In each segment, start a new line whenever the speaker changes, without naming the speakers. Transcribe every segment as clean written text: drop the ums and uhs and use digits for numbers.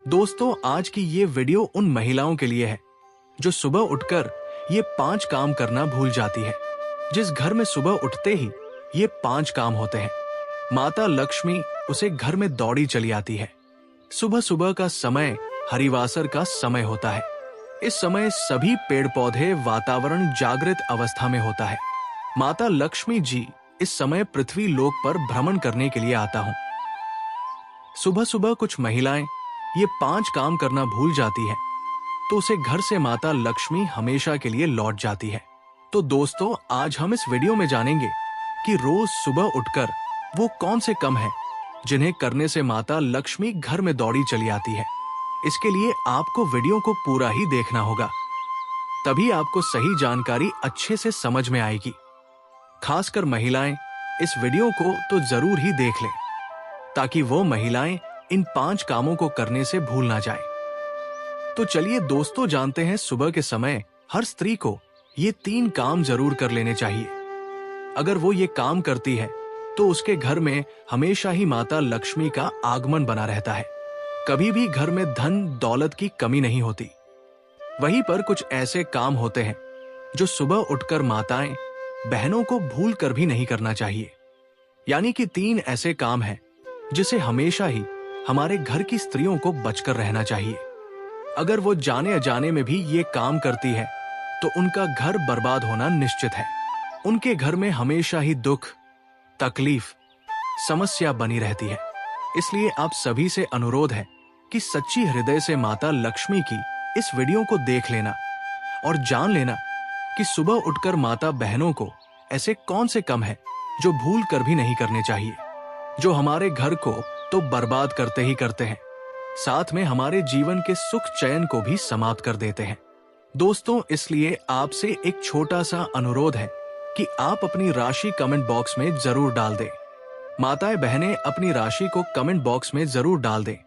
दोस्तों, आज की ये वीडियो उन महिलाओं के लिए है जो सुबह उठकर ये 5 काम करना भूल जाती है। जिस घर में सुबह उठते ही ये 5 काम होते हैं, माता लक्ष्मी उसे घर में दौड़ी चली आती है। सुबह सुबह का समय हरिवासर का समय होता है। इस समय सभी पेड़ पौधे, वातावरण जागृत अवस्था में होता है। माता लक्ष्मी जी इस समय पृथ्वी लोक पर भ्रमण करने के लिए आता हूं। सुबह सुबह कुछ महिलाएं ये 5 काम करना भूल जाती है, तो उसे घर से माता लक्ष्मी हमेशा के लिए लौट जाती है। तो दोस्तों, आज हम इस वीडियो में जानेंगे कि रोज सुबह उठकर वो कौन से काम हैं जिन्हें करने से माता लक्ष्मी घर में दौड़ी चली आती है। इसके लिए आपको वीडियो को पूरा ही देखना होगा, तभी आपको सही जानकारी अच्छे से समझ में आएगी। खासकर महिलाएं इस वीडियो को तो जरूर ही देख लें, ताकि वो महिलाएं इन 5 कामों को करने से भूल ना जाए। तो चलिए दोस्तों, जानते हैं सुबह के समय हर स्त्री को ये 3 काम जरूर कर लेने चाहिए। अगर वो ये काम करती है तो उसके घर में हमेशा ही माता लक्ष्मी का आगमन बना रहता है। कभी भी घर में धन दौलत की कमी नहीं होती। वहीं पर कुछ ऐसे काम होते हैं जो सुबह उठकर माताएं बहनों को भूल कर भी नहीं करना चाहिए। यानी कि 3 ऐसे काम हैं जिसे हमेशा ही हमारे घर की स्त्रियों को बचकर रहना चाहिए। अगर वो जाने अजाने में भी ये काम करती है तो उनका घर बर्बाद होना निश्चित है। उनके घर में हमेशा ही दुख, तकलीफ, समस्या बनी रहती है। इसलिए आप सभी से अनुरोध है कि सच्ची हृदय से माता लक्ष्मी की इस वीडियो को देख लेना और जान लेना कि सुबह उठकर माता बहनों को ऐसे कौन से काम हैं जो भूल कर भी नहीं करने चाहिए, जो हमारे घर को तो बर्बाद करते ही करते हैं, साथ में हमारे जीवन के सुख चैन को भी समाप्त कर देते हैं। दोस्तों, इसलिए आपसे एक छोटा सा अनुरोध है कि आप अपनी राशि कमेंट बॉक्स में जरूर डाल दें। माताएं बहनें अपनी राशि को कमेंट बॉक्स में जरूर डाल दें,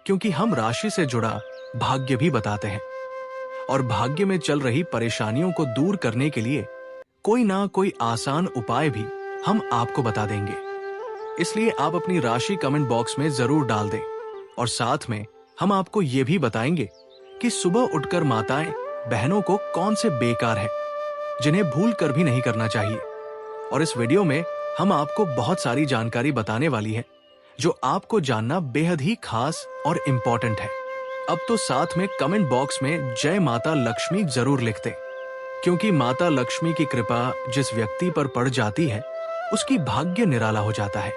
क्योंकि हम राशि से जुड़ा भाग्य भी बताते हैं और भाग्य में चल रही परेशानियों को दूर करने के लिए कोई ना कोई आसान उपाय भी हम आपको बता देंगे। इसलिए आप अपनी राशि कमेंट बॉक्स में जरूर डाल दें और साथ में हम आपको ये भी बताएंगे कि सुबह उठकर माताएं बहनों को कौन से बेकार है जिन्हें भूल कर भी नहीं करना चाहिए। और इस वीडियो में हम आपको बहुत सारी जानकारी बताने वाली है जो आपको जानना बेहद ही खास और इम्पोर्टेंट है। अब तो साथ में कमेंट बॉक्स में जय माता लक्ष्मी जरूर लिख दें, क्योंकि माता लक्ष्मी की कृपा जिस व्यक्ति पर पड़ जाती है उसकी भाग्य निराला हो जाता है,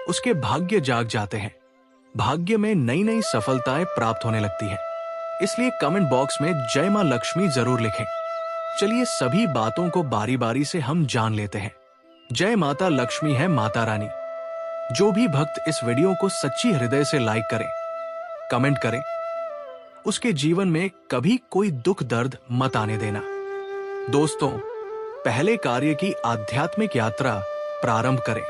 उसके भाग्य जाग जाते हैं, भाग्य में नई नई सफलताएं प्राप्त होने लगती है। इसलिए कमेंट बॉक्स में जय मां लक्ष्मी जरूर लिखें। चलिए सभी बातों को बारी बारी से हम जान लेते हैं। जय माता लक्ष्मी है माता रानी। जो भी भक्त इस वीडियो को सच्ची हृदय से लाइक करें, कमेंट करें, उसके जीवन में कभी कोई दुख दर्द मत आने देना। दोस्तों, पहले कार्य की आध्यात्मिक यात्रा प्रारंभ करें।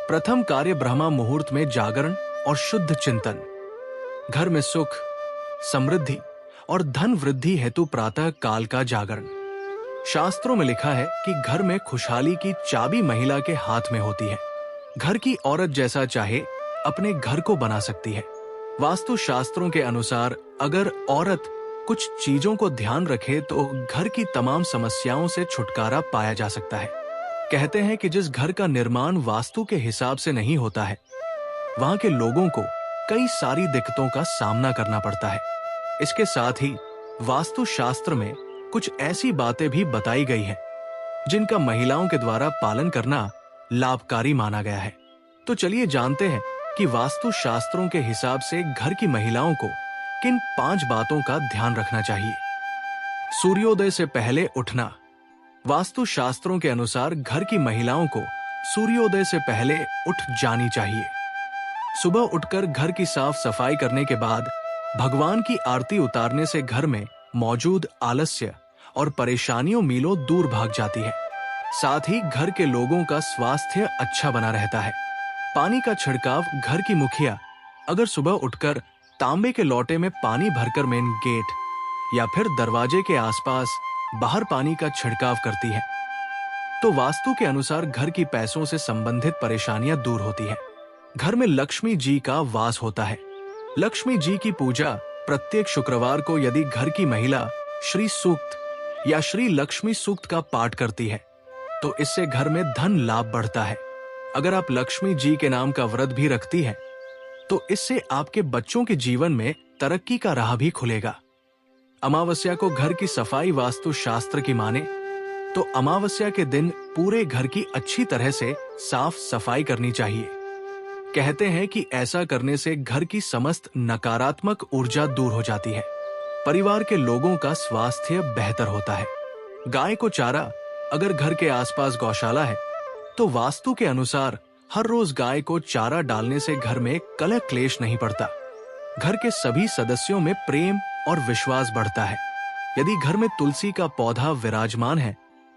प्रथम कार्य ब्रह्मा मुहूर्त में जागरण और शुद्ध चिंतन। घर में सुख, समृद्धि और धन वृद्धि हेतु प्रातः काल का जागरण। शास्त्रों में लिखा है कि घर में खुशहाली की चाबी महिला के हाथ में होती है। घर की औरत जैसा चाहे अपने घर को बना सकती है। वास्तु शास्त्रों के अनुसार अगर औरत कुछ चीजों को ध्यान रखे तो घर की तमाम समस्याओं से छुटकारा पाया जा सकता है। कहते हैं कि जिस घर का निर्माण वास्तु के हिसाब से नहीं होता है, वहां के लोगों को कई सारी दिक्कतों का सामना करना पड़ता है। इसके साथ ही वास्तु शास्त्र में कुछ ऐसी बातें भी बताई गई हैं जिनका महिलाओं के द्वारा पालन करना लाभकारी माना गया है। तो चलिए जानते हैं कि वास्तु शास्त्रों के हिसाब से घर की महिलाओं को किन 5 बातों का ध्यान रखना चाहिए। सूर्योदय से पहले उठना। वास्तु शास्त्रों के अनुसार घर की महिलाओं को सूर्योदय से पहले उठ जानी चाहिए। सुबह उठकर घर की साफ सफाई करने के बाद भगवान की आरती उतारने से घर में मौजूद आलस्य और परेशानियों मीलों दूर भाग जाती है। साथ ही घर के लोगों का स्वास्थ्य अच्छा बना रहता है। पानी का छिड़काव। घर की मुखिया अगर सुबह उठकर तांबे के लोटे में पानी भरकर मेन गेट या फिर दरवाजे के आसपास बाहर पानी का छिड़काव करती है, तो वास्तु के अनुसार घर की पैसों से संबंधित परेशानियां दूर होती है। घर में लक्ष्मी जी का वास होता है। लक्ष्मी जी की पूजा प्रत्येक शुक्रवार को यदि घर की महिला श्री सूक्त या श्री लक्ष्मी सूक्त का पाठ करती है तो इससे घर में धन लाभ बढ़ता है। अगर आप लक्ष्मी जी के नाम का व्रत भी रखती हैं तो इससे आपके बच्चों के जीवन में तरक्की का राह भी खुलेगा। अमावस्या को घर की सफाई वास्तु शास्त्र की माने तो अमावस्या के दिन पूरे घर की अच्छी तरह से साफ सफाई करनी चाहिए। कहते हैं कि ऐसा करने से घर की समस्त नकारात्मक ऊर्जा दूर हो जाती है, परिवार के लोगों का स्वास्थ्य बेहतर होता है। गाय को चारा, अगर घर के आसपास गौशाला है तो वास्तु के अनुसार हर रोज गाय को चारा डालने से घर में कलह क्लेश नहीं पड़ता। घर के सभी सदस्यों में प्रेम और विश्वास बढ़ता है। यदि घर में तुलसी का पौधा विराजमान है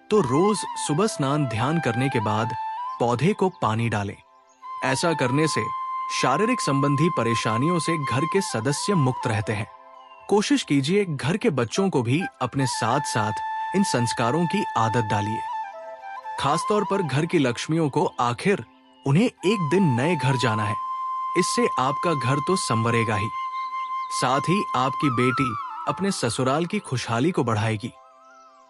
तो रोज सुबह स्नान ध्यान करने के बाद पौधे को पानी डालें। ऐसा करने से शारीरिक संबंधी परेशानियों से घर के सदस्य मुक्त रहते हैं। कोशिश कीजिए घर के बच्चों को भी अपने साथ साथ इन संस्कारों की आदत डालिए। खासतौर पर घर की लक्ष्मियों को आखिर उन्हें एक दिन नए घर जाना है, इससे आपका घर तो संवरेगा ही, साथ ही आपकी बेटी अपने ससुराल की खुशहाली को बढ़ाएगी।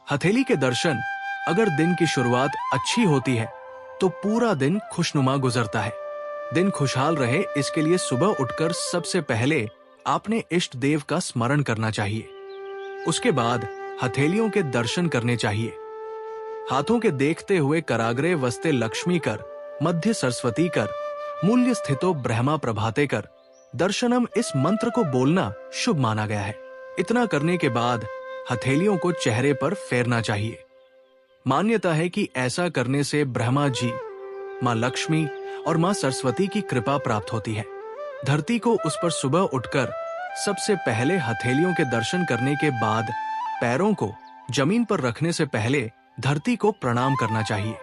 हथेली के दर्शन, अगर दिन की शुरुआत अच्छी होती है तो पूरा दिन खुशनुमा गुजरता है। दिन खुशहाल रहे इसके लिए सुबह उठकर सबसे पहले आपने इष्ट देव का स्मरण करना चाहिए। उसके बाद हथेलियों के दर्शन करने चाहिए। हाथों के देखते हुए कराग्रे वस्ते लक्ष्मी कर, मध्य सरस्वती कर, मूल्य स्थितो ब्रह्मा प्रभाते कर, दर्शनम, इस मंत्र को बोलना शुभ माना गया है। इतना करने के बाद हथेलियों को चेहरे पर फेरना चाहिए। मान्यता है कि ऐसा करने से ब्रह्मा जी, मां लक्ष्मी और मां सरस्वती की कृपा प्राप्त होती है। धरती को उस पर सुबह उठकर सबसे पहले हथेलियों के दर्शन करने के बाद पैरों को जमीन पर रखने से पहले धरती को प्रणाम करना चाहिए।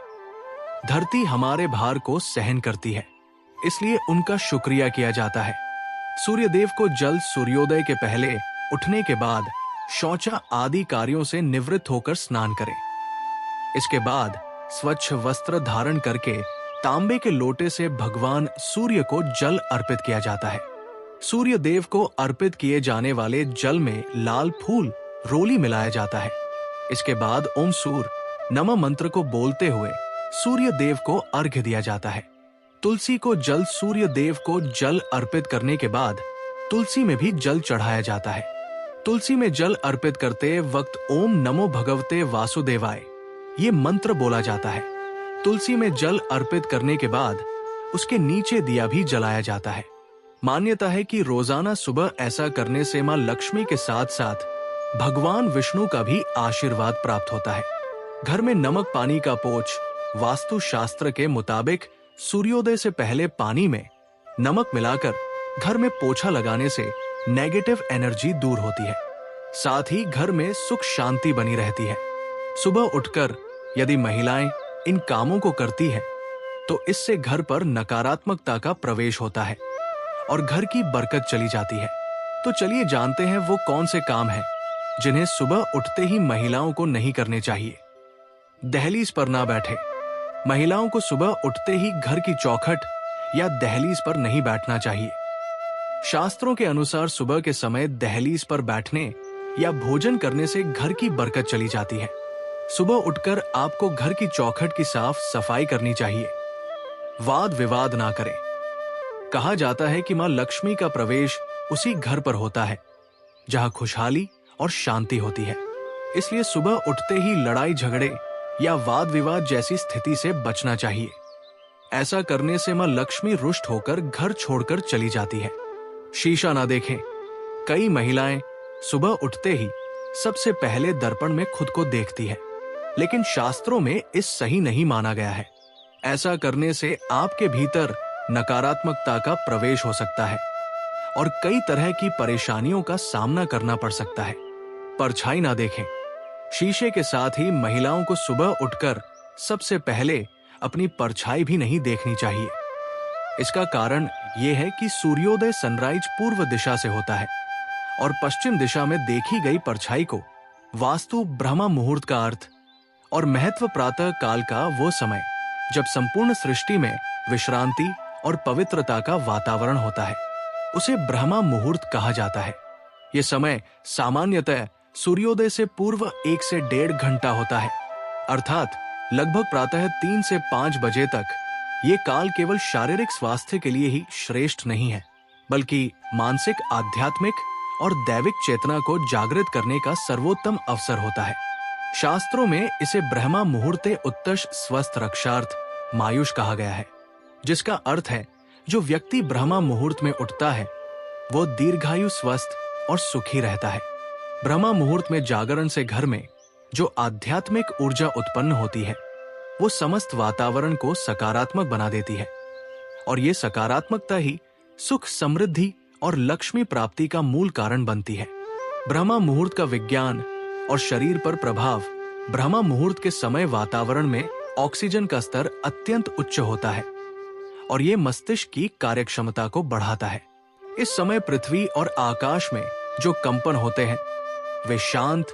धरती हमारे भार को सहन करती है, इसलिए उनका शुक्रिया किया जाता है। सूर्यदेव को जल सूर्योदय के पहले उठने के बाद शौचा आदि कार्यों से निवृत्त होकर स्नान करें। इसके बाद स्वच्छ वस्त्र धारण करके तांबे के लोटे से भगवान सूर्य को जल अर्पित किया जाता है। सूर्य देव को अर्पित किए जाने वाले जल में लाल फूल रोली मिलाया जाता है। इसके बाद ओम सूर नमः मंत्र को बोलते हुए सूर्य देव को अर्घ्य दिया जाता है। तुलसी को जल, सूर्य देव को जल अर्पित करने के बाद तुलसी में भी जल चढ़ाया जाता है। तुलसी में जल अर्पित करते वक्त ओम नमो भगवते वासुदेवाय ये मंत्र बोला जाता है। तुलसी में जल अर्पित करने के बाद उसके नीचे दिया भी जलाया जाता है। मान्यता है कि रोजाना सुबह ऐसा करने से मां लक्ष्मी के साथ साथ भगवान विष्णु का भी आशीर्वाद प्राप्त होता है। घर में नमक पानी का पोछ, वास्तु शास्त्र के मुताबिक सूर्योदय से पहले पानी में नमक मिलाकर घर में पोछा लगाने से नेगेटिव एनर्जी दूर होती है, साथ ही घर में सुख शांति बनी रहती है। सुबह उठकर यदि महिलाएं इन कामों को करती हैं तो इससे घर पर नकारात्मकता का प्रवेश होता है और घर की बरकत चली जाती है। तो चलिए जानते हैं वो कौन से काम हैं जिन्हें सुबह उठते ही महिलाओं को नहीं करने चाहिए। दहलीज पर ना बैठे। महिलाओं को सुबह उठते ही घर की चौखट या दहलीज पर नहीं बैठना चाहिए। शास्त्रों के अनुसार सुबह के समय दहलीज पर बैठने या भोजन करने से घर की बरकत चली जाती है। सुबह उठकर आपको घर की चौखट की साफ सफाई करनी चाहिए। वाद विवाद ना करें। कहा जाता है कि मां लक्ष्मी का प्रवेश उसी घर पर होता है जहां खुशहाली और शांति होती है, इसलिए सुबह उठते ही लड़ाई झगड़े या वाद विवाद जैसी स्थिति से बचना चाहिए। ऐसा करने से मां लक्ष्मी रुष्ट होकर घर छोड़कर चली जाती है। शीशा ना देखें। कई महिलाएं सुबह उठते ही सबसे पहले दर्पण में खुद को देखती है, लेकिन शास्त्रों में इस सही नहीं माना गया है। ऐसा करने से आपके भीतर नकारात्मकता का प्रवेश हो सकता है और कई तरह की परेशानियों का सामना करना पड़ सकता है। परछाई ना देखें। शीशे के साथ ही महिलाओं को सुबह उठकर सबसे पहले अपनी परछाई भी नहीं देखनी चाहिए। इसका कारण यह है कि सूर्योदय सनराइज पूर्व दिशा से होता है और पश्चिम दिशा में देखी गई परछाई को वास्तु ब्रह्मा मुहूर्त का अर्थ और महत्व प्रातः काल का वो समय जब संपूर्ण सृष्टि में विश्रांति और पवित्रता का वातावरण होता है। उसे ब्रह्मा मुहूर्त कहा जाता है। ये समय सामान्यतः सूर्योदय से पूर्व 1 से 1.5 घंटा होता है, अर्थात लगभग प्रातः 3 से 5 बजे तक। ये काल केवल शारीरिक स्वास्थ्य के लिए ही श्रेष्ठ नहीं है, बल्कि मानसिक, आध्यात्मिक और दैविक चेतना को जागृत करने का सर्वोत्तम अवसर होता है। शास्त्रों में इसे ब्रह्मा मुहूर्ते उत्तश स्वस्थ रक्षार्थ मायुष कहा गया है, जिसका अर्थ है जो व्यक्ति ब्रह्मा मुहूर्त में उठता है वो दीर्घायु, स्वस्थ और सुखी रहता है। ब्रह्मा मुहूर्त में जागरण से घर में जो आध्यात्मिक ऊर्जा उत्पन्न होती है वो समस्त वातावरण को सकारात्मक बना देती है, और ये सकारात्मकता ही सुख, समृद्धि और लक्ष्मी प्राप्ति का मूल कारण बनती है। ब्रह्मा मुहूर्त का विज्ञान और शरीर पर प्रभाव। ब्रह्मा मुहूर्त के समय वातावरण में ऑक्सीजन का स्तर अत्यंत उच्च होता है और ये मस्तिष्क की कार्यक्षमता को बढ़ाता है। इस समय पृथ्वी और आकाश में जो कंपन होते हैं वे शांत,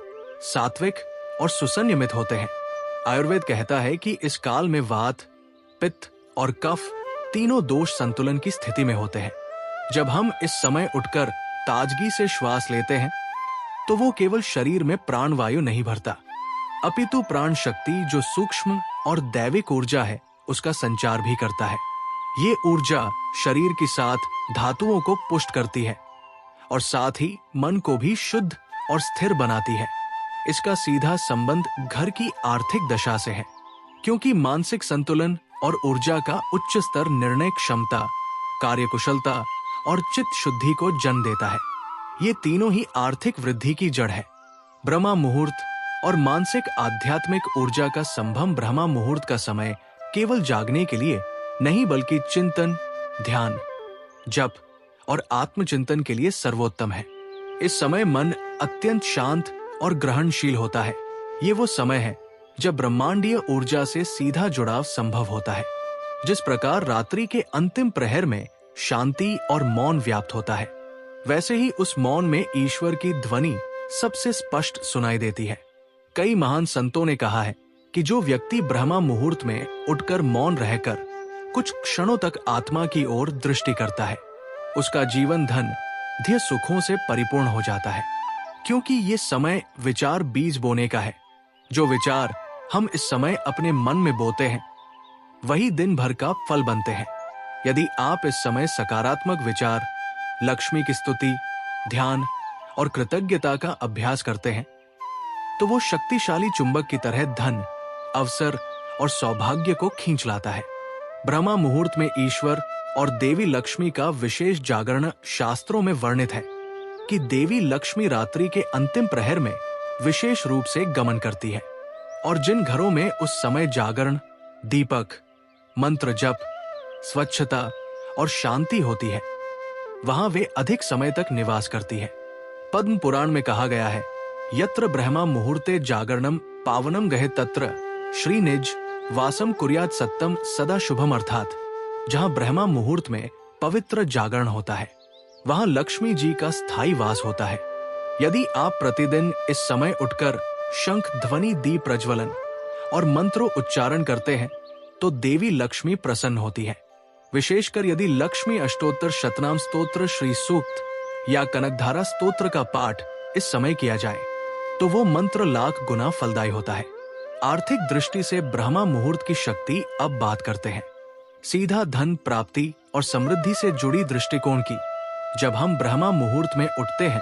सात्विक और सुसंयमित होते हैं। आयुर्वेद कहता है कि इस काल में वात, पित्त और कफ तीनों दोष संतुलन की स्थिति में होते हैं। जब हम इस समय उठकर ताजगी से श्वास लेते हैं तो वो केवल शरीर में प्राणवायु नहीं भरता, अपितु प्राण शक्ति जो सूक्ष्म और दैविक ऊर्जा है उसका संचार भी करता है। ये ऊर्जा शरीर के साथ धातुओं को पुष्ट करती है और साथ ही मन को भी शुद्ध और स्थिर बनाती है। इसका सीधा संबंध घर की आर्थिक दशा से है, क्योंकि मानसिक संतुलन और ऊर्जा का उच्च स्तर निर्णय क्षमता, कार्यकुशलता और चित्त शुद्धि को जन्म देता है। ये तीनों ही आर्थिक वृद्धि की जड़ है। ब्रह्मा मुहूर्त और मानसिक आध्यात्मिक ऊर्जा का संभव। ब्रह्मा मुहूर्त का समय केवल जागने के लिए नहीं बल्कि चिंतन, ध्यान, जप और आत्मचिंतन के लिए सर्वोत्तम है। इस समय मन अत्यंत शांत और ग्रहणशील होता है। ये वो समय है जब ब्रह्मांडीय ऊर्जा से सीधा जुड़ाव संभव होता है। जिस प्रकार रात्रि के अंतिम प्रहर में शांति और मौन व्याप्त होता है, वैसे ही उस मौन में ईश्वर की ध्वनि सबसे स्पष्ट सुनाई देती है। कई महान संतों ने कहा है कि जो व्यक्ति ब्रह्मा मुहूर्त में उठकर मौन रहकर कुछ क्षणों तक आत्मा की ओर दृष्टि करता है, उसका जीवन धन ध्येय सुखों से परिपूर्ण हो जाता है, क्योंकि ये समय विचार बीज बोने का है। जो विचार हम इस समय अपने मन में बोते हैं वही दिन भर का फल बनते हैं। यदि आप इस समय सकारात्मक विचार, लक्ष्मी की स्तुति, ध्यान और कृतज्ञता का अभ्यास करते हैं तो वो शक्तिशाली चुंबक की तरह धन, अवसर और सौभाग्य को खींच लाता है। ब्रह्मा मुहूर्त में ईश्वर और देवी लक्ष्मी का विशेष जागरण शास्त्रों में वर्णित है कि देवी लक्ष्मी रात्रि के अंतिम प्रहर में विशेष रूप से गमन करती है, और जिन घरों में उस समय जागरण, दीपक, मंत्र जप, स्वच्छता और शांति होती है वहां वे अधिक समय तक निवास करती है। पद्म पुराण में कहा गया है, यत्र ब्रह्मा मुहूर्ते जागरणम पावनम गहे तत्र श्रीनिज वासम कुर्यात सत्तम सदा शुभम, अर्थात जहां ब्रह्मा मुहूर्त में पवित्र जागरण होता है वहां लक्ष्मी जी का स्थायी वास होता है। यदि आप प्रतिदिन इस समय उठकर शंख ध्वनि, दीप प्रज्वलन और मंत्रों उच्चारण करते हैं तो देवी लक्ष्मी प्रसन्न होती है। विशेषकर यदि लक्ष्मी अष्टोत्तर शतनाम स्तोत्र, श्री सूक्त या कनकधारा स्तोत्र का पाठ इस समय किया जाए तो वो मंत्र लाख गुना फलदायी होता है। आर्थिक दृष्टि से ब्रह्मा मुहूर्त की शक्ति अब बात करते हैं। सीधा धन प्राप्ति और समृद्धि से जुड़ी दृष्टिकोण की। जब हम ब्रह्मा मुहूर्त में उठते हैं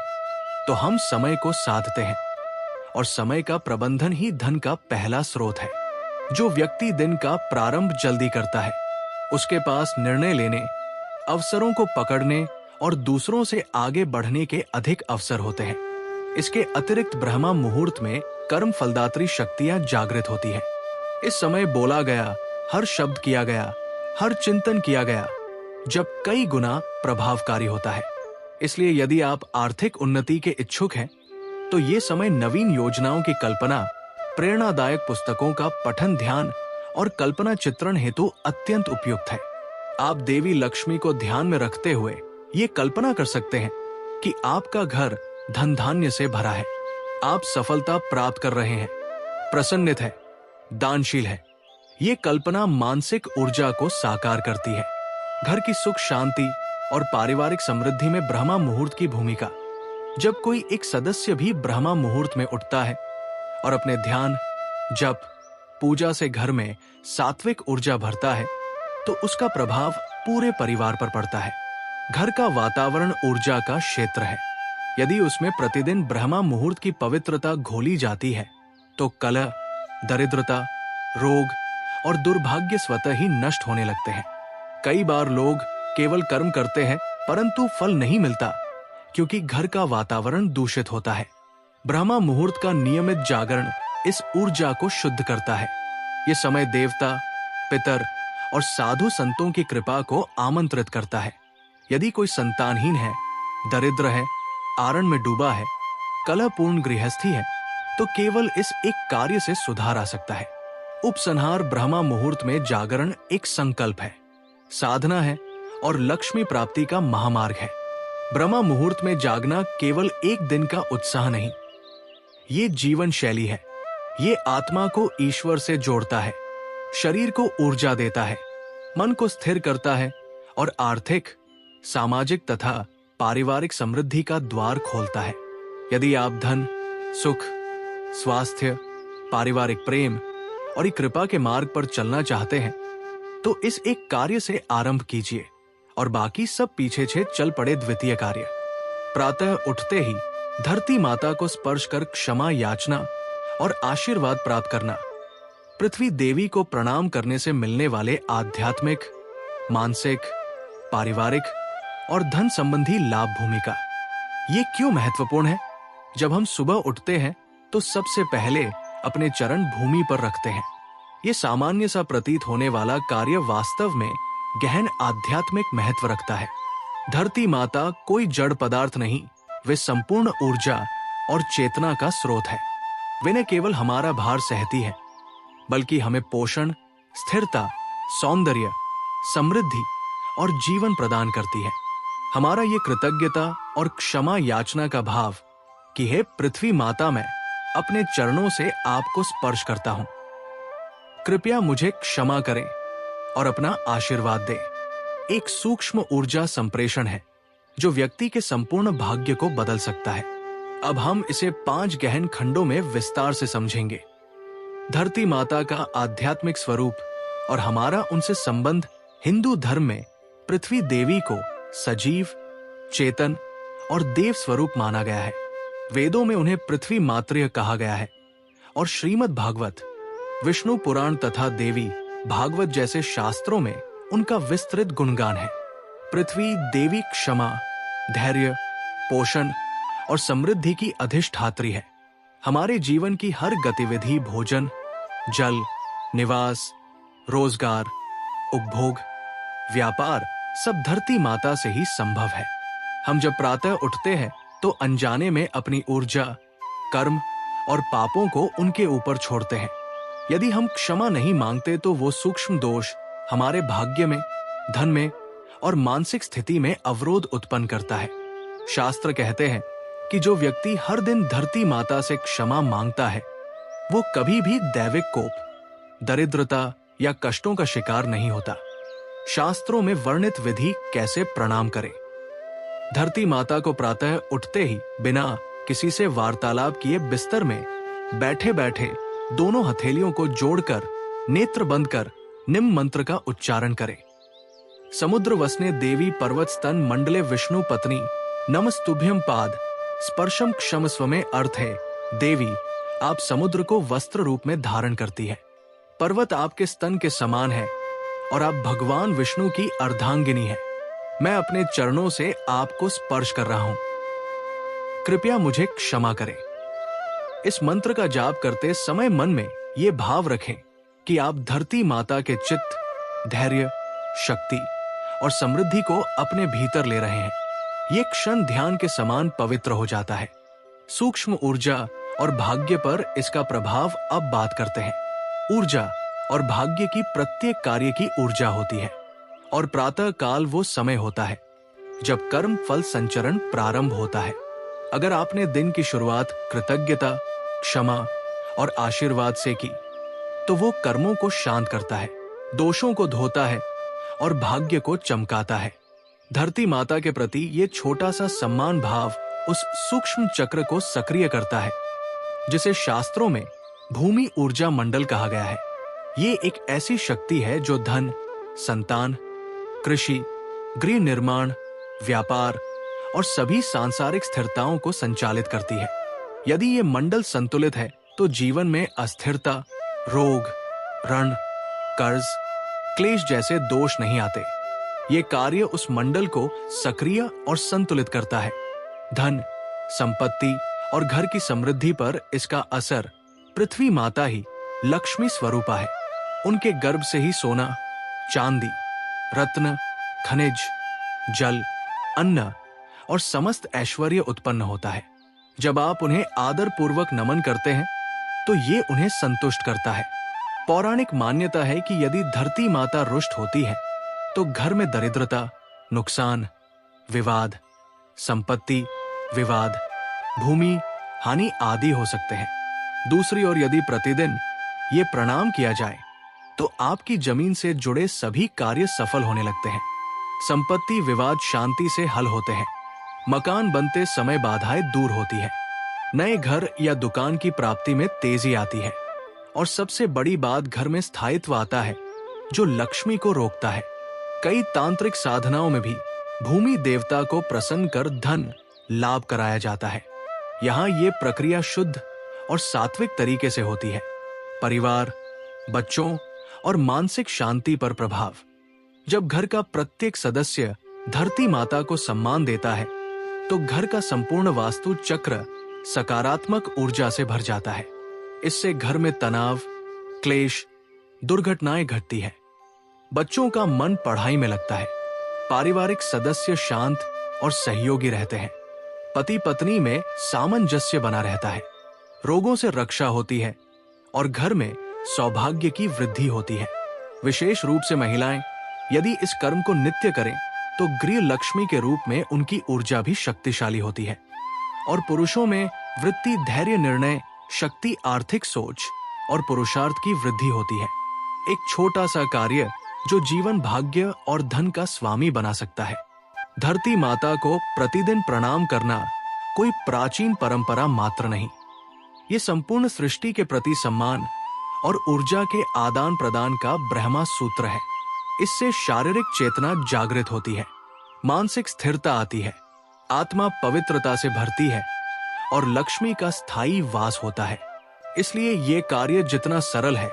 तो हम समय को साधते हैं, और समय का प्रबंधन ही धन का पहला स्रोत है। जो व्यक्ति दिन का प्रारंभ जल्दी करता है उसके पास निर्णय लेने, अवसरों को पकड़ने और दूसरों से आगे बढ़ने के अधिक अवसर होते हैं। इसके अतिरिक्त ब्रह्मा मुहूर्त में कर्म फलदात्री शक्तियां जागृत होती है। इस समय बोला गया हर शब्द, किया गया हर चिंतन, किया गया जब कई गुना प्रभावकारी होता है। इसलिए यदि आप आर्थिक उन्नति के इच्छुक हैं तो ये समय नवीन योजनाओं की कल्पना, प्रेरणादायक पुस्तकों का पठन, ध्यान और कल्पना चित्रण हेतु अत्यंत उपयुक्त है। आप देवी लक्ष्मी को ध्यान में रखते हुए ये कल्पना कर सकते हैं कि आपका घर धन धान्य से भरा है, आप सफलता प्राप्त कर रहे हैं, प्रसन्नित है, दानशील है। ये कल्पना मानसिक ऊर्जा को साकार करती है। घर की सुख शांति और पारिवारिक समृद्धि में ब्रह्मा मुहूर्त की भूमिका। जब कोई एक सदस्य भी ब्रह्मा मुहूर्त में उठता है और अपने ध्यान, जप, पूजा से घर में सात्विक ऊर्जा भरता है, तो उसका प्रभाव पूरे परिवार पर पड़ता है। घर का वातावरण ऊर्जा का क्षेत्र है। यदि उसमें प्रतिदिन ब्रह्मा मुहूर्त की पवित्रता घोली जाती है, तो कलह, दरिद्रता, रोग और दुर्भाग्य स्वतः ही नष्ट होने लगते हैं। कई बार लोग केवल कर्म करते हैं परंतु फल नहीं मिलता, क्योंकि घर का वातावरण दूषित होता है। ब्रह्मा मुहूर्त का नियमित जागरण इस ऊर्जा को शुद्ध करता है। ये समय देवता, पितर और साधु संतों की कृपा को आमंत्रित करता है। यदि कोई संतानहीन है, दरिद्र है, आरण में डूबा है, कलहपूर्ण गृहस्थी है, तो केवल इस एक कार्य से सुधार आ सकता है। उपसंहार ब्रह्मा मुहूर्त में जागरण एक संकल्प है, साधना है और लक्ष्मी प्राप्ति का महामार्ग है। ब्रह्मा मुहूर्त में जागना केवल एक दिन का उत्साह नहीं, ये जीवन शैली है। ये आत्मा को ईश्वर से जोड़ता है, शरीर को ऊर्जा देता है, मन को स्थिर करता है और आर्थिक, सामाजिक तथा पारिवारिक समृद्धि का द्वार खोलता है। यदि आप धन, सुख, स्वास्थ्य, पारिवारिक प्रेम और कृपा के मार्ग पर चलना चाहते हैं, तो इस एक कार्य से आरंभ कीजिए और बाकी सब पीछे से चल पड़े द्वितीय कार्य। प्रातः उठते ही धरती माता को स्पर्श कर क्षमा याचना और आशीर्वाद प्राप्त करना। पृथ्वी देवी को प्रणाम करने से मिलने वाले आध्यात्मिक, मानसिक, पारिवारिक और धन संबंधी लाभ भूमिका। ये क्यों महत्वपूर्ण है? जब हम सुबह उठते हैं तो सबसे पहले अपने चरण भूमि पर रखते हैं। ये सामान्य सा प्रतीत होने वाला कार्य वास्तव में गहन आध्यात्मिक महत्व रखता है। धरती माता कोई जड़ पदार्थ नहीं, वे संपूर्ण ऊर्जा और चेतना का स्रोत है। वे न केवल हमारा भार सहती है, बल्कि हमें पोषण, स्थिरता, सौंदर्य, समृद्धि और जीवन प्रदान करती है। हमारा ये कृतज्ञता और क्षमा याचना का भाव कि हे पृथ्वी माता, मैं अपने चरणों से आपको स्पर्श करता हूं, कृपया मुझे क्षमा करें और अपना आशीर्वाद दें, एक सूक्ष्म ऊर्जा संप्रेषण है जो व्यक्ति के संपूर्ण भाग्य को बदल सकता है। अब हम इसे 5 गहन खंडों में विस्तार से समझेंगे। धरती माता का आध्यात्मिक स्वरूप और हमारा उनसे संबंध। हिंदू धर्म में पृथ्वी देवी को सजीव, चेतन और देव स्वरूप माना गया है। वेदों में उन्हें पृथ्वी मातृ कहा गया है और श्रीमद् भागवत, विष्णु पुराण तथा देवी भागवत जैसे शास्त्रों में उनका विस्तृत गुणगान है। पृथ्वी देवी क्षमा, धैर्य, पोषण और समृद्धि की अधिष्ठात्री है। हमारे जीवन की हर गतिविधि, भोजन, जल, निवास, रोजगार, उपभोग, व्यापार सब धरती माता से ही संभव है। हम जब प्रातः उठते हैं तो अनजाने में अपनी ऊर्जा, कर्म और पापों को उनके ऊपर छोड़ते हैं। यदि हम क्षमा नहीं मांगते तो वो सूक्ष्म दोष हमारे भाग्य में, धन में और मानसिक स्थिति में अवरोध उत्पन्न करता है। शास्त्र कहते हैं कि जो व्यक्ति हर दिन धरती माता से क्षमा मांगता है, वो कभी भी दैविक कोप, दरिद्रता या कष्टों का शिकार नहीं होता। शास्त्रों में वर्णित विधि कैसे प्रणाम करें। धरती माता को प्रातः उठते ही बिना किसी से वार्तालाप किए बिस्तर में बैठे बैठे दोनों हथेलियों को जोड़कर नेत्र बंद कर निम्न मंत्र का उच्चारण करें। समुद्र वसने देवी पर्वत स्तन मंडले विष्णु पत्नी नमस्तुभ्यम पाद स्पर्शम क्षमस्व में अर्थ है, देवी आप समुद्र को वस्त्र रूप में धारण करती है। पर्वत आपके स्तन के समान है और आप भगवान विष्णु की अर्धांगिनी है। मैं अपने चरणों से आपको स्पर्श कर रहा हूं, कृपया मुझे क्षमा करें। इस मंत्र का जाप करते समय मन में ये भाव रखें कि आप धरती माता के चित्त, धैर्य, शक्ति और समृद्धि को अपने भीतर ले रहे हैं। ये क्षण ध्यान के समान पवित्र हो जाता है। सूक्ष्म ऊर्जा और भाग्य पर इसका प्रभाव अब बात करते हैं। ऊर्जा और भाग्य की प्रत्येक कार्य की ऊर्जा होती है और प्रातः काल वो समय होता है जब कर्म फल संचरण प्रारंभ होता है। अगर आपने दिन की शुरुआत कृतज्ञता, क्षमा और आशीर्वाद से की, तो वो कर्मों को शांत करता है, दोषों को धोता है और भाग्य को चमकाता है। धरती माता के प्रति ये छोटा सा सम्मान भाव उस सूक्ष्म चक्र को सक्रिय करता है जिसे शास्त्रों में भूमि ऊर्जा मंडल कहा गया है। ये एक ऐसी शक्ति है जो धन, संतान, कृषि, गृह निर्माण, व्यापार और सभी सांसारिक स्थिरताओं को संचालित करती है। यदि ये मंडल संतुलित है तो जीवन में अस्थिरता, रोग, ऋण, कर्ज, क्लेश जैसे दोष नहीं आते। ये कार्य उस मंडल को सक्रिय और संतुलित करता है। धन, संपत्ति और घर की समृद्धि पर इसका असर पृथ्वी माता ही लक्ष्मी स्वरूपा है। उनके गर्भ से ही सोना, चांदी, रत्न, खनिज, जल, अन्न और समस्त ऐश्वर्य उत्पन्न होता है। जब आप उन्हें आदर पूर्वक नमन करते हैं तो ये उन्हें संतुष्ट करता है। पौराणिक मान्यता है कि यदि धरती माता रुष्ट होती है तो घर में दरिद्रता, नुकसान, विवाद, संपत्ति विवाद, भूमि हानि आदि हो सकते हैं। दूसरी ओर यदि प्रतिदिन ये प्रणाम किया जाए तो आपकी जमीन से जुड़े सभी कार्य सफल होने लगते हैं। संपत्ति विवाद शांति से हल होते हैं। मकान बनते समय बाधाएं दूर होती है। नए घर या दुकान की प्राप्ति में तेजी आती है और सबसे बड़ी बात, घर में स्थायित्व आता है जो लक्ष्मी को रोकता है। कई तांत्रिक साधनाओं में भी भूमि देवता को प्रसन्न कर धन लाभ कराया जाता है। यहाँ ये प्रक्रिया शुद्ध और सात्विक तरीके से होती है। परिवार, बच्चों और मानसिक शांति पर प्रभाव। जब घर का प्रत्येक सदस्य धरती माता को सम्मान देता है तो घर का संपूर्ण वास्तु चक्र सकारात्मक ऊर्जा से भर जाता है। इससे घर में तनाव, क्लेश, दुर्घटनाएं घटती है। बच्चों का मन पढ़ाई में लगता है। पारिवारिक सदस्य शांत और सहयोगी रहते हैं। पति पत्नी में सामंजस्य बना रहता है। रोगों से रक्षा होती है और घर में सौभाग्य की वृद्धि होती है। विशेष रूप से महिलाएं यदि इस कर्म को नित्य करें तो गृह लक्ष्मी के रूप में उनकी ऊर्जा भी शक्तिशाली होती है। और पुरुषों में वृत्ति, धैर्य, निर्णय शक्ति, आर्थिक सोच और पुरुषार्थ की वृद्धि होती है। एक छोटा सा कार्य जो जीवन, भाग्य और धन का स्वामी बना सकता है। धरती माता को प्रतिदिन प्रणाम करना कोई प्राचीन परंपरा मात्र नहीं, ये संपूर्ण सृष्टि के प्रति सम्मान और ऊर्जा के आदान प्रदान का ब्रह्मा सूत्र है। इससे शारीरिक चेतना जागृत होती है, मानसिक स्थिरता आती है, आत्मा पवित्रता से भरती है और लक्ष्मी का स्थायी वास होता है। इसलिए ये कार्य जितना सरल है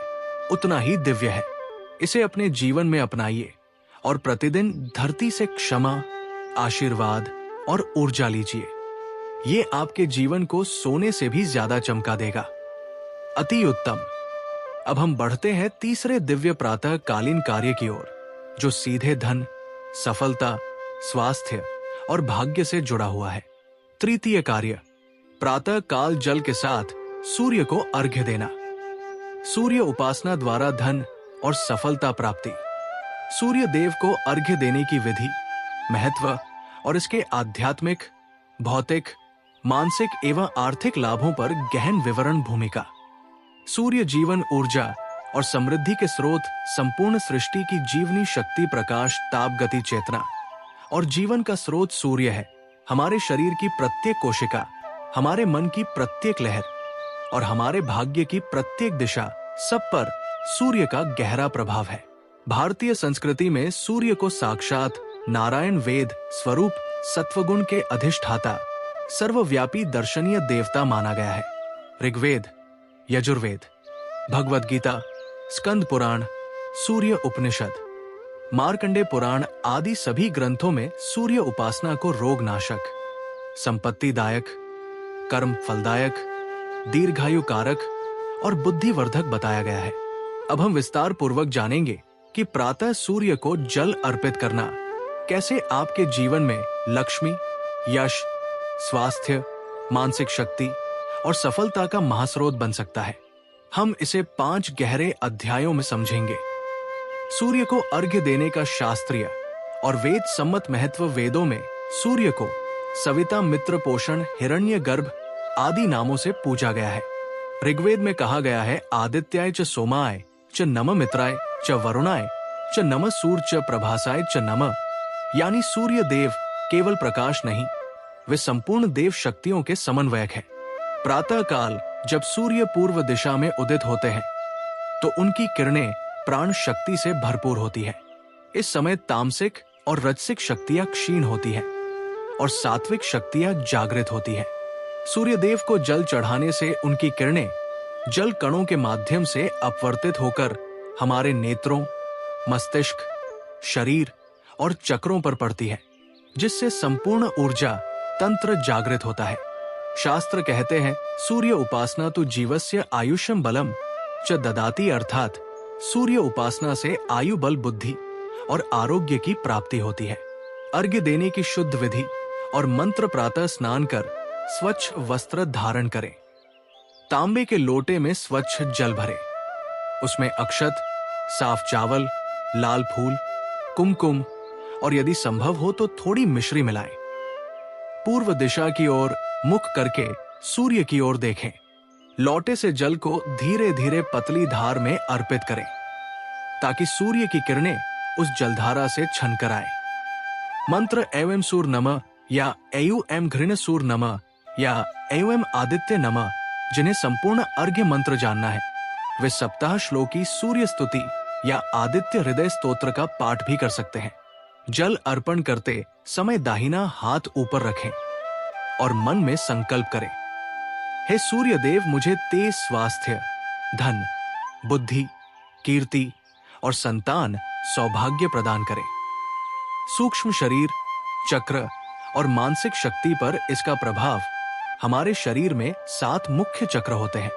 उतना ही दिव्य है। इसे अपने जीवन में अपनाइए और प्रतिदिन धरती से क्षमा, आशीर्वाद और ऊर्जा लीजिए। ये आपके जीवन को सोने से भी ज्यादा चमका देगा। अति उत्तम। अब हम बढ़ते हैं तीसरे दिव्य प्रातः कालीन कार्य की ओर, जो सीधे धन, सफलता, स्वास्थ्य और भाग्य से जुड़ा हुआ है। तृतीय कार्य, प्रातः काल जल के साथ सूर्य को अर्घ्य देना। सूर्य उपासना द्वारा धन और सफलता प्राप्ति। सूर्य देव को अर्घ्य देने की विधि, महत्व और इसके आध्यात्मिक, भौतिक, मानसिक एवं आर्थिक लाभों पर गहन विवरण भूमिका। सूर्य जीवन, ऊर्जा और समृद्धि के स्रोत, संपूर्ण सृष्टि की जीवनी शक्ति, प्रकाश, ताप, गति, चेतना और जीवन का स्रोत सूर्य है। हमारे शरीर की प्रत्येक कोशिका, हमारे मन की प्रत्येक लहर और हमारे भाग्य की प्रत्येक दिशा, सब पर सूर्य का गहरा प्रभाव है। भारतीय संस्कृति में सूर्य को साक्षात नारायण वेद स्वरूप सत्वगुण के अधिष्ठाता, सर्वव्यापी दर्शनीय देवता माना गया है। ऋग्वेद, यजुर्वेद, भगवद गीता, स्कंद पुराण, सूर्य उपनिषद, मार्कंडे पुराण आदि सभी ग्रंथों में सूर्य उपासना को रोग नाशक, संपत्तिदायक, कर्म फलदायक, दीर्घायु कारक और बुद्धिवर्धक बताया गया है। अब हम विस्तार पूर्वक जानेंगे कि प्रातः सूर्य को जल अर्पित करना कैसे आपके जीवन में लक्ष्मी, यश, स्वास्थ्य, मानसिक शक्ति और सफलता का महास्रोत बन सकता है। हम इसे 5 गहरे अध्यायों में समझेंगे। सूर्य को अर्घ्य देने का शास्त्रीय और वेद सम्मत महत्व। वेदों में सूर्य को सविता, मित्र, पोषण, हिरण्यगर्भ आदि नामों से पूजा गया है। ऋग्वेद में कहा गया है, आदित्याय च सोमाय च नम मित्राय च वरुणाय च नम सूर्य च प्रभासाय च नम। यानी सूर्य देव केवल प्रकाश नहीं, वे संपूर्ण देव शक्तियों के समन्वयक हैं। प्रातः काल जब सूर्य पूर्व दिशा में उदित होते हैं तो उनकी किरणें प्राण शक्ति से भरपूर होती है। इस समय तामसिक और रजसिक शक्तियां क्षीण होती हैं और सात्विक शक्तियां जागृत होती हैं। सूर्यदेव को जल चढ़ाने से उनकी किरणें जल कणों के माध्यम से अपवर्तित होकर हमारे नेत्रों, मस्तिष्क, शरीर और चक्रों पर पड़ती है, जिससे संपूर्ण ऊर्जा तंत्र जागृत होता है। शास्त्र कहते हैं, सूर्य उपासना तो जीवस्य आयुष्यम बलम च ददाति, अर्थात सूर्य उपासना से आयु, बल, बुद्धि और आरोग्य की प्राप्ति होती है। अर्घ्य देने की शुद्ध विधि और मंत्र: प्रातः स्नान कर स्वच्छ वस्त्र धारण करें, तांबे के लोटे में स्वच्छ जल भरें, उसमें अक्षत, साफ चावल, लाल फूल, कुमकुम और यदि संभव हो तो थोड़ी मिश्री मिलाएं। पूर्व दिशा की ओर मुख करके सूर्य की ओर देखें। लोटे से जल को धीरे धीरे पतली धार में अर्पित करें ताकि सूर्य की किरणें उस जलधारा से छनकर आए। मंत्र एवं सूर्य नमः या एयु घृण सूर्य नमः या एवं आदित्य नमः, जिन्हें संपूर्ण अर्घ्य मंत्र जानना है, वे सप्ताह श्लोकी सूर्य स्तुति या आदित्य हृदय स्तोत्र का पाठ भी कर सकते हैं। जल अर्पण करते समय दाहिना हाथ ऊपर रखें और मन में संकल्प करें, हे सूर्य देव, मुझे तेज स्वास्थ्य, धन, बुद्धि, कीर्ति और संतान सौभाग्य प्रदान करें। सूक्ष्म शरीर, चक्र और मानसिक शक्ति पर इसका प्रभाव। हमारे शरीर में 7 मुख्य चक्र होते हैं।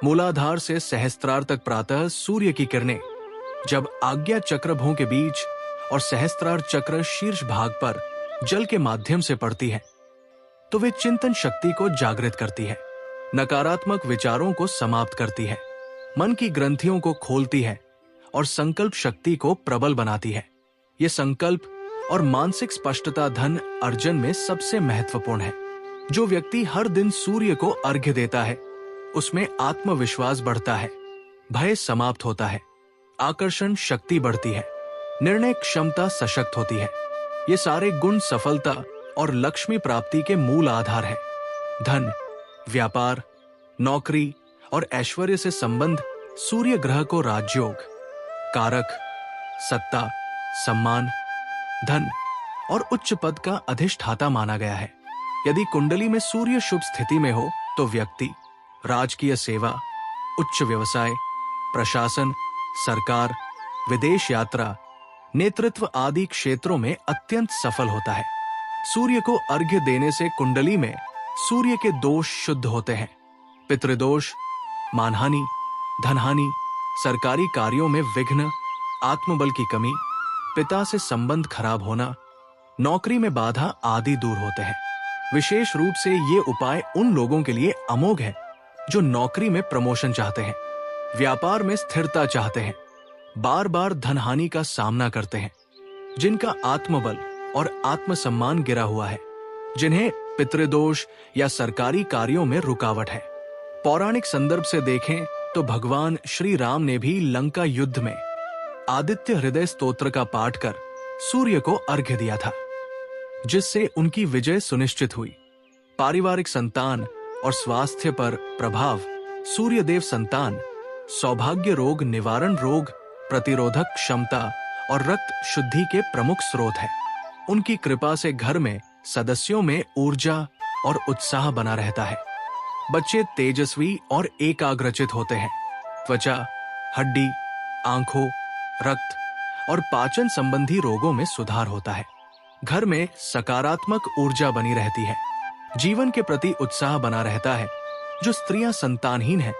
मूलाधार से सहस्त्रार तक प्रातः सूर्य की किरणें जब आज्ञा चक्र भों के बीच और सहस्त्रार चक्र शीर्ष भाग पर जल के माध्यम से पड़ती है तो वे चिंतन शक्ति को जागृत करती है, नकारात्मक विचारों को समाप्त करती है, मन की ग्रंथियों को खोलती है और संकल्प शक्ति को प्रबल बनाती है। ये संकल्प और मानसिक स्पष्टता धन अर्जन में सबसे महत्वपूर्ण है। जो व्यक्ति हर दिन सूर्य को अर्घ्य देता है उसमें आत्मविश्वास बढ़ता है, भय समाप्त होता है, आकर्षण शक्ति बढ़ती है, निर्णय क्षमता सशक्त होती है। ये सारे गुण सफलता और लक्ष्मी प्राप्ति के मूल आधार हैं। धन, व्यापार, नौकरी और ऐश्वर्य से संबंध सूर्य ग्रह को राजयोग, कारक, सत्ता, सम्मान, धन और उच्च पद का अधिष्ठाता माना गया है। यदि कुंडली में सूर्य शुभ स्थिति में हो तो व्यक्ति राजकीय सेवा, उच्च व्यवसाय, प्रशासन, सरकार, विदेश यात्रा, नेतृत्व आदि क्षेत्रों में अत्यंत सफल होता है। सूर्य को अर्घ्य देने से कुंडली में सूर्य के दोष शुद्ध होते हैं। पितृदोष, मानहानि, धनहानि, सरकारी कार्यों में विघ्न, आत्मबल की कमी, पिता से संबंध खराब होना, नौकरी में बाधा आदि दूर होते हैं। विशेष रूप से ये उपाय उन लोगों के लिए अमोघ है जो नौकरी में प्रमोशन चाहते हैं, व्यापार में स्थिरता चाहते हैं, बार बार धनहानि का सामना करते हैं, जिनका आत्मबल और आत्मसम्मान गिरा हुआ है, जिन्हें पितृदोष या सरकारी कार्यों में रुकावट है। पौराणिक संदर्भ से देखें तो भगवान श्री राम ने भी लंका युद्ध में आदित्य हृदय स्तोत्र का पाठ कर सूर्य को अर्घ्य दिया था, जिससे उनकी विजय सुनिश्चित हुई। पारिवारिक संतान और स्वास्थ्य पर प्रभाव। सूर्यदेव संतान, सौभाग्य, रोग निवारण, रोग प्रतिरोधक क्षमता और रक्त शुद्धि के प्रमुख स्रोत है। उनकी कृपा से घर में सदस्यों में ऊर्जा और उत्साह बना रहता है। बच्चे तेजस्वी और एकाग्रचित होते हैं। त्वचा, हड्डी, आंखों, रक्त और पाचन संबंधी रोगों में सुधार होता है। घर में सकारात्मक ऊर्जा बनी रहती है। जीवन के प्रति उत्साह बना रहता है। जो स्त्रियां संतानहीन हैं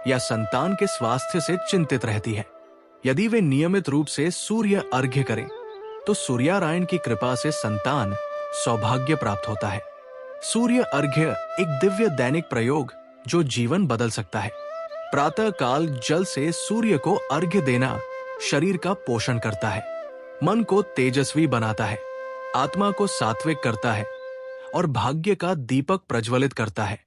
या संतान के स्वास्थ्य से चिंतित रहती है, यदि वे नियमित रूप से सूर्य अर्घ्य करें तो सूर्यारायण की कृपा से संतान सौभाग्य प्राप्त होता है। सूर्य अर्घ्य एक दिव्य दैनिक प्रयोग जो जीवन बदल सकता है। प्रातः काल जल से सूर्य को अर्घ्य देना शरीर का पोषण करता है, मन को तेजस्वी बनाता है, आत्मा को सात्विक करता है और भाग्य का दीपक प्रज्वलित करता है।